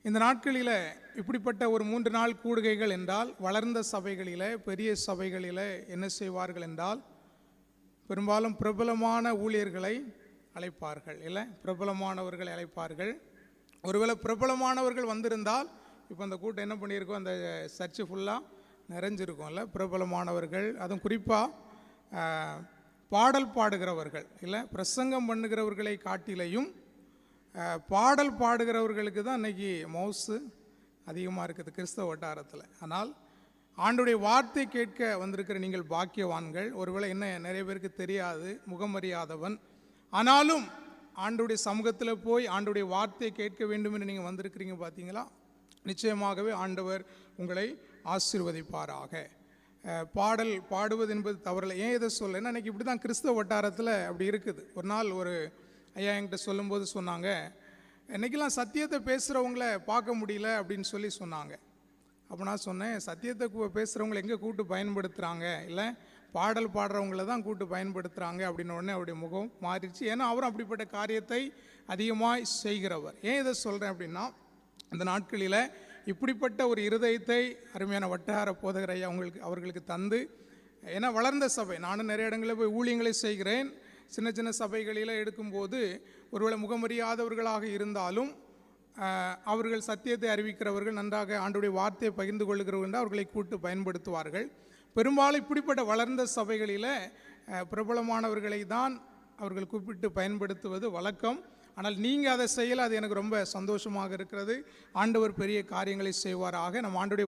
இந்த நாட்களில் இப்படிப்பட்ட ஒரு 3 நாள் கூடுகைகள் என்றால் வளர்ந்த சபைகளில் பெரிய சபைகளில் என்ன செய்வார்கள் என்றால் பெரும்பாலும் பிரபலமான ஊழியர்களை அழைப்பார்கள். இல்லை, பிரபலமானவர்களை அழைப்பார்கள். ஒருவேளை பிரபலமானவர்கள் வந்திருந்தால் இப்போ அந்த கூட்டம் என்ன பண்ணியிருக்கோம், அந்த சர்ச்சு ஃபுல்லாக நிறைஞ்சிருக்கும்ல. பிரபலமானவர்கள், அதுவும் குறிப்பாக பாடல் பாடுகிறவர்கள், இல்லை பிரசங்கம் பண்ணுகிறவர்களை காட்டிலையும் பாடல் பாடுகிறவர்களுக்கு தான் இன்றைக்கி மவுசு அதிகமாக இருக்குது கிறிஸ்தவ வட்டாரத்தில். ஆனால் ஆண்டுடைய வார்த்தை கேட்க வந்திருக்கிற நீங்கள் பாக்கியவான்கள். ஒருவேளை என்ன நிறைய பேருக்கு தெரியாது, முகமறியாதவன், ஆனாலும் ஆண்டுடைய சமூகத்தில் போய் ஆண்டுடைய வார்த்தையை கேட்க வேண்டும் என்று நீங்கள் வந்திருக்கிறீங்க. பார்த்தீங்களா, நிச்சயமாகவே ஆண்டவர் உங்களை ஆசீர்வதிப்பாராக. பாடல் பாடுவது என்பது தவறில்லை. ஏன் இதை சொல்ல, ஏன்னா இன்றைக்கி இப்படி தான் கிறிஸ்தவ வட்டாரத்தில் அப்படி இருக்குது. ஒரு நாள் ஒரு ஐயா என்கிட்ட சொல்லும்போது சொன்னாங்க, இன்றைக்கெல்லாம் சத்தியத்தை பேசுகிறவங்கள பார்க்க முடியல அப்படின்னு சொல்லி சொன்னாங்க. அப்போ நான் சொன்னேன், சத்தியத்தை பேசுகிறவங்களை எங்கே கூட்டு பயன்படுத்துகிறாங்க, இல்லை பாடல் பாடுறவங்கள தான் கூட்டு பயன்படுத்துகிறாங்க அப்படின்னு. உடனே அவருடைய முகம் மாறிடுச்சு. ஏன்னா அவரும் அப்படிப்பட்ட காரியத்தை அதிகமாக செய்கிறவர். ஏன் இதை சொல்கிறேன் அப்படின்னா, அந்த நாட்களில் இப்படிப்பட்ட ஒரு இருதயத்தை அருமையான வட்டார போதகர் ஐயா அவர்களுக்கு தந்து, ஏன்னா வளர்ந்த சபை, நானும் நிறைய இடங்களில் போய் ஊழியங்களை செய்கிறேன். சின்ன சின்ன சபைகளில் எடுக்கும்போது ஒருவேளை முகமறியாதவர்களாக இருந்தாலும் அவர்கள் சத்தியத்தை அறிவிக்கிறவர்கள், நன்றாக ஆண்டுடைய வார்த்தையை பகிர்ந்து கொள்கிறவர்கள் என்று அவர்களை கூட்டு பயன்படுத்துவார்கள். பெரும்பாலும் இப்படிப்பட்ட வளர்ந்த சபைகளில் பிரபலமானவர்களை தான் அவர்கள் கூப்பிட்டு பயன்படுத்துவது வழக்கம். ஆனால் நீங்கள் அதை செய்யலை, அது எனக்கு ரொம்ப சந்தோஷமாக இருக்கிறது. ஆண்டவர் பெரிய காரியங்களை செய்வாராக. நம்ம ஆண்டுடைய